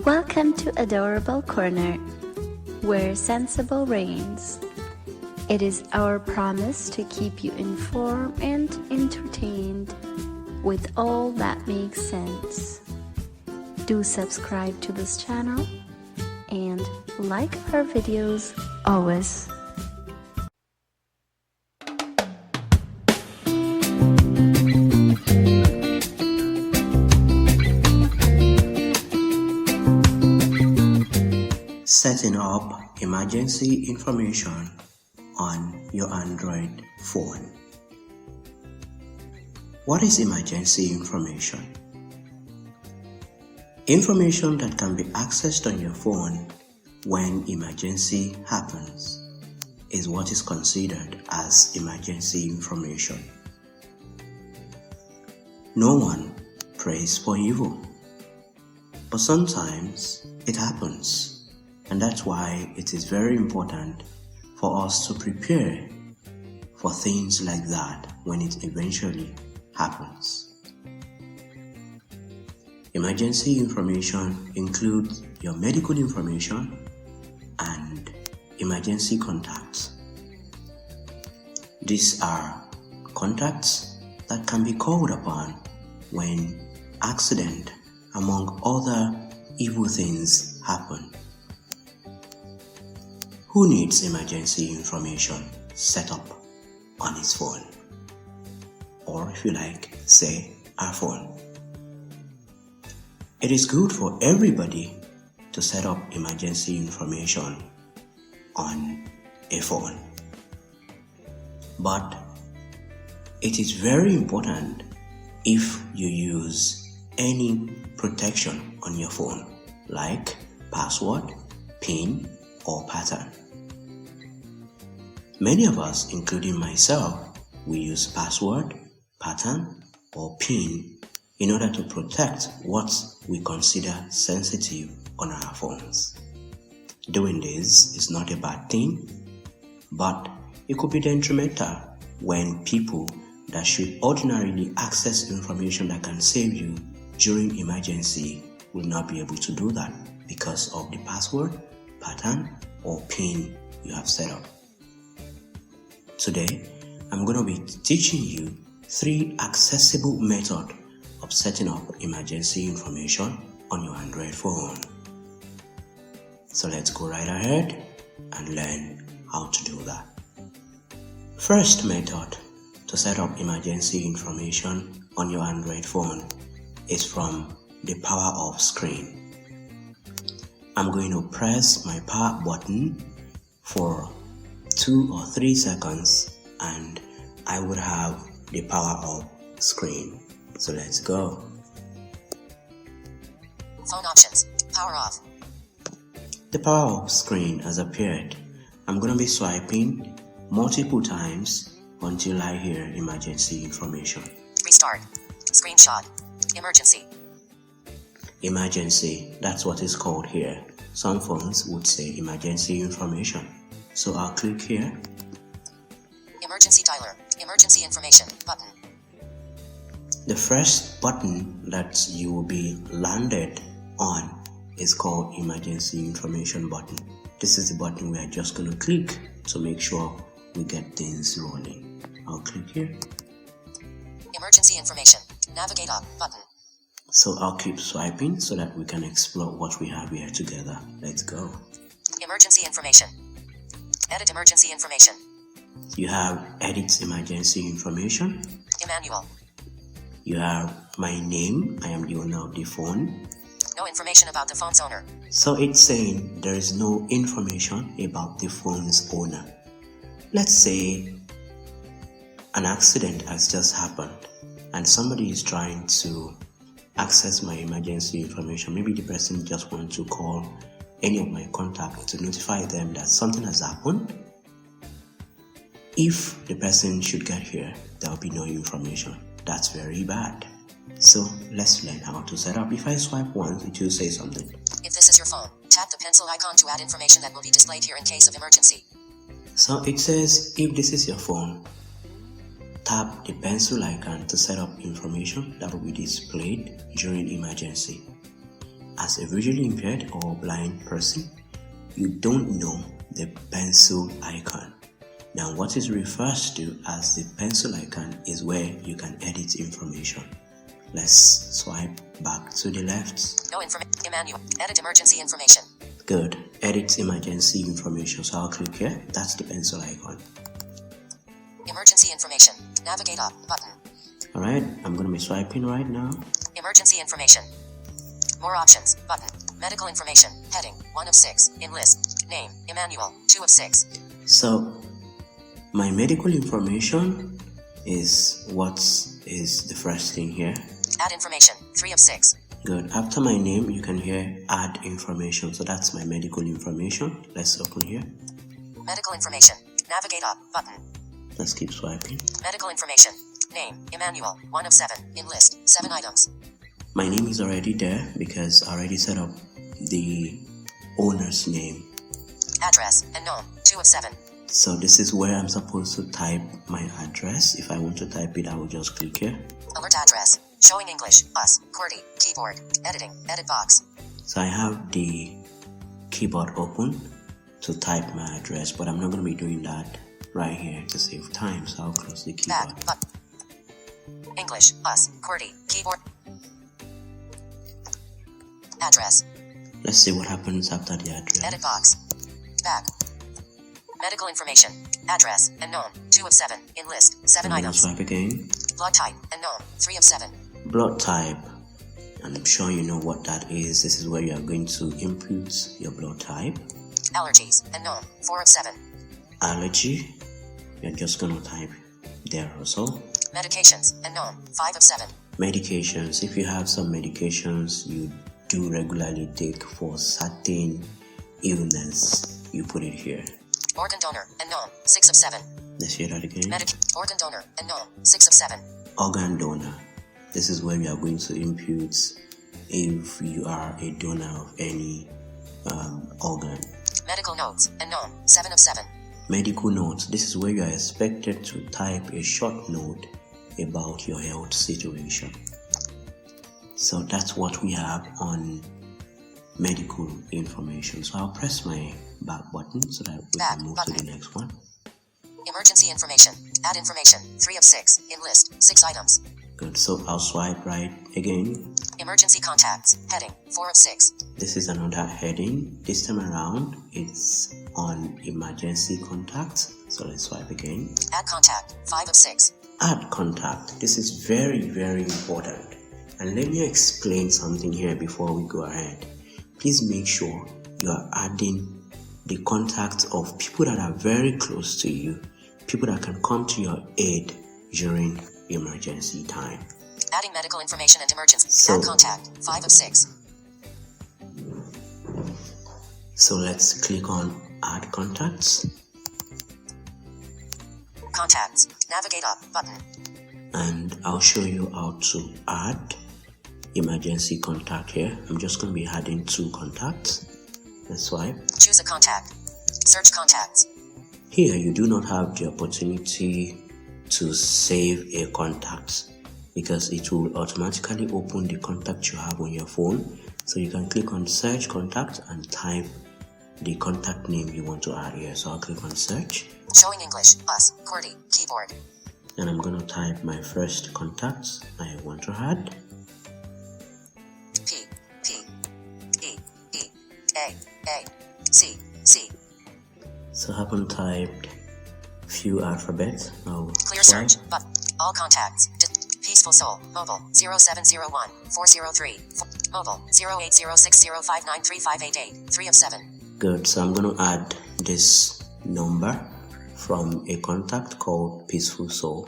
Welcome to Adorable Corner, where sensible reigns. It is our promise to keep you informed and entertained with all that makes sense. Do subscribe to this channel and like our videos always. Setting up emergency information on your Android phone. What is emergency information? Information that can be accessed on your phone when emergency happens is what is considered as emergency information. No one prays for evil, but sometimes it happens. And that's why it is very important for us to prepare for things like that when it eventually happens. Emergency information includes your medical information and emergency contacts. These are contacts that can be called upon when accident, among other evil things, happen. Who needs emergency information set up on his phone? Or if you like, say our phone. It is good for everybody to set up emergency information on a phone. But it is very important if you use any protection on your phone, like password, PIN, or pattern. Many of us, including myself, we use password, pattern, or PIN in order to protect what we consider sensitive on our phones. Doing this is not a bad thing, but it could be detrimental when people that should ordinarily access information that can save you during emergency will not be able to do that because of the password, pattern, or PIN you have set up. Today, I'm going to be teaching you 3 accessible methods of setting up emergency information on your Android phone. So let's go right ahead and learn how to do that. First method to set up emergency information on your Android phone is from the power off screen. I'm going to press my power button for 2 or 3 seconds and I would have the power off screen. So let's go. Phone options, power off. The power off screen has appeared. I'm going to be swiping multiple times until I hear emergency information. Restart. Screenshot. Emergency. Emergency, that's what it's called here. Some phones would say emergency information. So I'll click here. Emergency dialer. Emergency information button. The first button that you will be landed on is called emergency information button. This is the button we are just going to click to make sure we get things rolling. I'll click here. Emergency information. Navigate up button. So I'll keep swiping so that we can explore what we have here together. Let's go. Emergency information. Edit emergency information. You have edit emergency information. Emmanuel. You have my name. I am the owner of the phone. No information about the phone's owner. So it's saying there is no information about the phone's owner. Let's say an accident has just happened and somebody is trying to access my emergency information. Maybe the person just wants to call any of my contacts to notify them that something has happened. If the person should get here, there will be no information. That's very bad. So let's learn how to set up. If I swipe once, it will say something. If this is your phone, tap the pencil icon to add information that will be displayed here in case of emergency. So it says, if this is your phone, tap the pencil icon to set up information that will be displayed during emergency. as a visually impaired or blind person, you don't know the pencil icon. Now, what it refers to as the pencil icon is where you can edit information. Let's swipe back to the left. No information. Emmanuel. Edit emergency information. Good. Edit emergency information. So I'll click here. That's the pencil icon. Emergency information. Navigate up button. Alright, I'm going to be swiping right now. Emergency information. More options button. Medical information. Heading 1 of 6. In list. Name Emmanuel 2 of 6. So my medical information is what is the first thing here. Add information 3 of 6. Good. After my name, you can hear add information. So that's my medical information. Let's open here. Medical information. Navigate up button. Let's keep swiping. Medical information. Name Emmanuel 1 of 7. In list 7 items. My name is already there because I already set up the owner's name. Address unknown 2 of 7. So this is where I'm supposed to type my address. If I want to type it, I will just click here. Alert address. Showing English. Us. QWERTY. Keyboard. Editing. Edit box. So I have the keyboard open to type my address, but I'm not going to be doing that right here to save time. So I'll close the keyboard. Back. Button. English. Us. QWERTY. Keyboard. Address. Let's see what happens after the address. Edit box. Back. Medical information. Address. Unknown. 2 of 7. In list. 7 I'm going to items. swipe again. Blood type. Unknown. 3 of 7. Blood type. And I'm sure you know what that is. This is where you are going to input your blood type. Allergies. Unknown. 4 of 7. Allergy. You're just going to type there also. Medications. Unknown. 5 of 7. Medications. If you have some medications you do regularly take for certain illness, you put it here. Organ donor. Unknown. 6 of 7. Let's hear that again. Organ donor. Unknown. 6 of 7. Organ donor. This is where we are going to input if you are a donor of any organ. Medical notes. Unknown. 7 of 7. Medical notes. This is where you are expected to type a short note about your health situation. So that's what we have on medical information. So I'll press my back button so that we can move to the next one. Emergency information. Add information. 3 of 6. In list. 6 items. Good. So I'll swipe right again. Emergency contacts. Heading 4 of 6. This is another heading. This time around, it's on emergency contacts. So let's swipe again. Add contact. 5 of 6. Add contact. This is very, very important. And let me explain something here before we go ahead. Please make sure you are adding the contacts of people that are very close to you, people that can come to your aid during emergency time. Adding medical information and emergency. So, add contact. 5 of 6. So let's click on add contacts. Contacts. Navigate up button. And I'll show you how to add emergency contact here. I'm just going to be adding 2 contacts. Let's swipe. Choose a contact. Search contacts. Here you do not have the opportunity to save a contact because it will automatically open the contact you have on your phone. So you can click on search contact and type the contact name you want to add here. So I'll click on search. Showing English. Us. QWERTY. Keyboard. And I'm going to type my first contact I want to add. P. E. A. C. So I haven't typed few alphabets. I'll Clear swipe. search button. All contacts. Peaceful Soul. Mobile 0701 403. Mobile 0806059358. 3 of 7. Good. So I'm going to add this number from a contact called Peaceful Soul.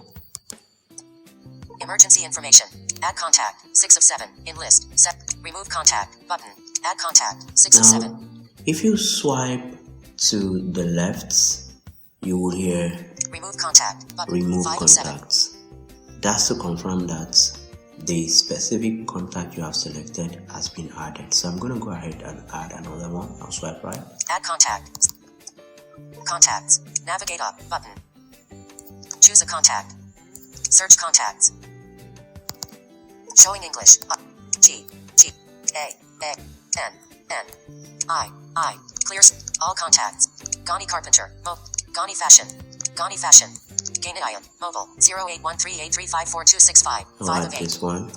Emergency information. Add contact. 6 of 7. In list. Set. Remove contact. Button. Add contact. 6 of 7. If you swipe to the left, you will hear remove contact. Button. remove 5 of 7. contacts. That's to confirm that the specific contact you have selected has been added. So I'm going to go ahead and add another one. I'll swipe right. Add contact. Contacts. Navigate up. Button. Choose a contact. Search contacts. Showing English. G. A. N. Clears. All contacts. Gani Carpenter. Gani Fashion. Gani Fashion. Gainian. Mobile. 081383542565. 5 of 8. This one.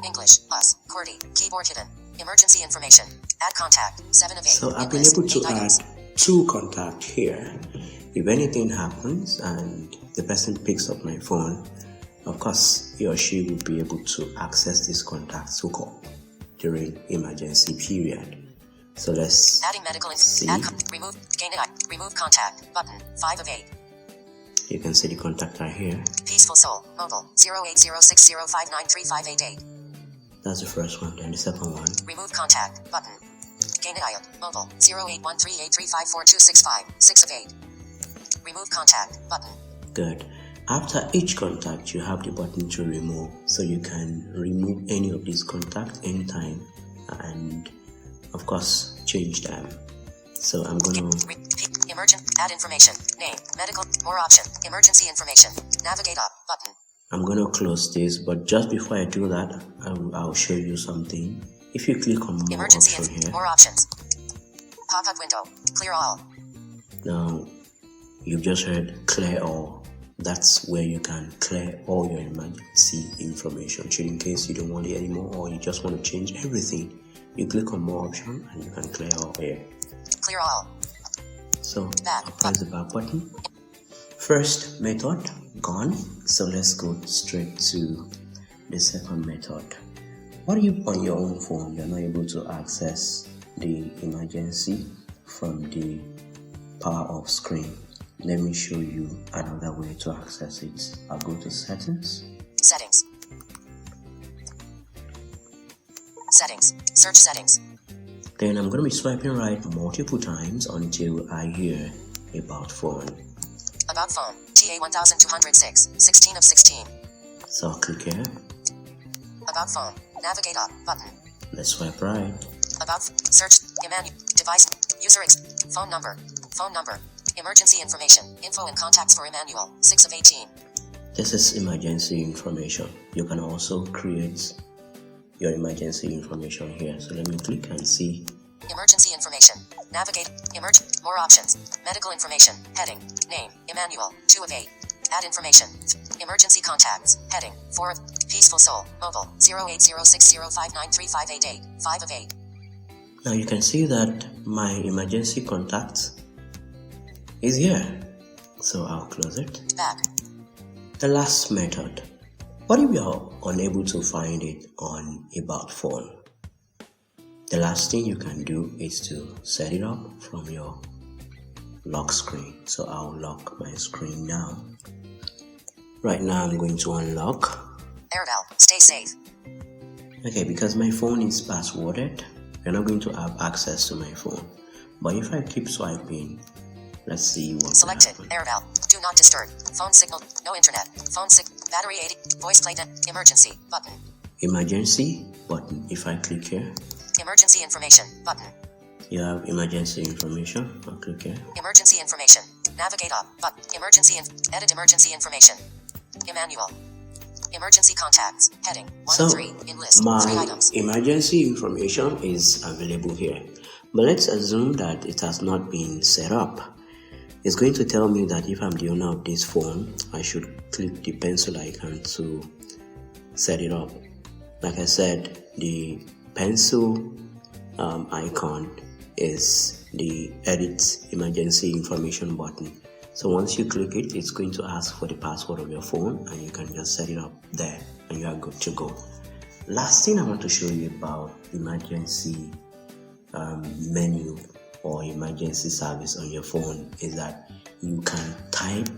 English. Us. QWERTY. Keyboard hidden. Emergency information. Add contact. 7 of 8. So I've been able to add 2 contacts here. If anything happens and the person picks up my phone, of course he or she will be able to access this contact to call during emergency period. So let's adding medical see. Remove remove contact button. 5 of 8. You can see the contact right here. Peaceful Soul. Mobile. 080605935888. That's the first one. Then the second one. Remove contact button. Gainian. Mobile. 081383542565. 6 of 8. Remove contact button. Good. After each contact, you have the button to remove, so you can remove any of these contacts anytime and of course change them. So I'm going to emergent add information, name, medical, more option, emergency information, navigate up button. I'm going to close this, but just before I do that, I'll show you something. If you click on more emergency option here, more options, pop-up window, clear all. Now you've just heard clear all. That's where you can clear all your emergency information. So in case you don't want it anymore or you just want to change everything, you click on more option and you can clear all here. Clear all. So back. Press the back button. First method gone. So let's go straight to the second method. What are you on your own phone? You're not able to access the emergency from the power off screen. Let me show you another way to access it. I'll go to settings. Settings. Settings. Search settings. Then I'm going to be swiping right multiple times until I hear about phone. About phone. TA 1206. 16 of 16. So I'll click here. About phone. Navigate up button. Let's swipe right. About search device user phone number. Phone number. Emergency information. Info and contacts for Emmanuel. 6 of 18. This is emergency information. You can also create your emergency information here. So let me click and see. Emergency information. Navigate. More options. Medical information. Heading. Name. Emmanuel. 2 of 8. Add information. Emergency contacts. Heading. 4 of Peaceful Soul. Mobile. 080605935888. 5 of 8. Now you can see that my emergency contact is here. So I'll close it. Back. The last method. What if you are unable to find it on about phone? The last thing you can do is to set it up from your lock screen. So I'll lock my screen now. Right now I'm going to unlock. Arabelle, stay safe. Okay, because my phone is passworded, you're not going to have access to my phone. But if I keep swiping, let's see what selected. Arabelle, do not disturb. Phone signal, no internet. Phone battery 80. Voice plate. Emergency button. Emergency button. If I click here. Emergency information button. You have emergency information. I'll click here. Emergency information. Navigate up. But edit emergency information. Emmanuel. Emergency contacts. Heading 1 of 3. In list. 3 items. Emergency information is available here. But let's assume that it has not been set up. It's going to tell me that if I'm the owner of this phone, I should click the pencil icon to set it up. Like I said, the pencil icon is the edit emergency information button. So once you click it, it's going to ask for the password of your phone and you can just set it up there and you are good to go. Last thing I want to show you about emergency menu or emergency service on your phone is that you can type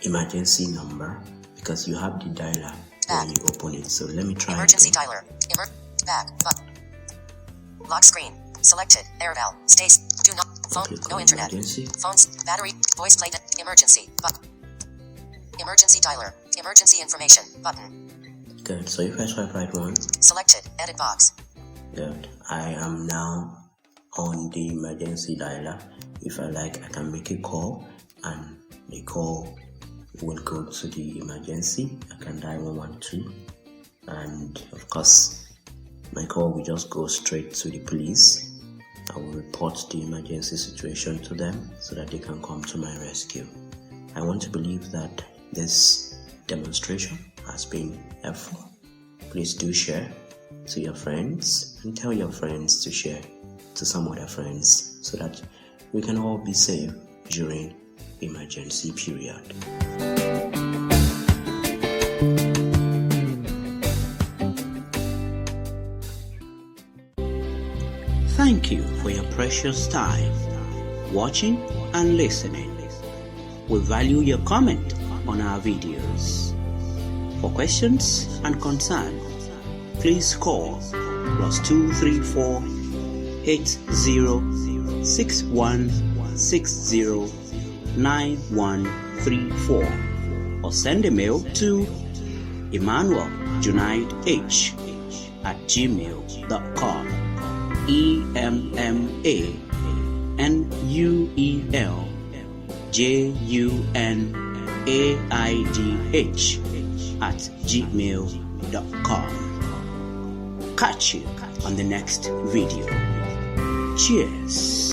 emergency number because you have the dialer when you open it. So let me try emergency dialer. Back. Lock screen. Selected. Arabelle. Stays. Do not. Phone. No internet. Emergency. Phones. Battery. Voice plate. Emergency. Emergency dialer. Emergency information. Button. Good. So if I swipe right one. Selected. Edit box. Good. I am now on the emergency dialer. If I like, I can make a call and the call will go to the emergency. I can dial 112 and of course My call will just go straight to the police. I will report the emergency situation to them so that they can come to my rescue. I want to believe that this demonstration has been helpful. Please do share to your friends and tell your friends to share to some other friends so that we can all be safe during emergency period. Thank you for your precious time watching and listening. We value your comment on our videos. For questions and concerns, please call +234 806160 9134 or send a mail to emmanueljunaidh@gmail.com. EMANUELJUNAIDH@gmail.com. Catch you on the next video. Cheers.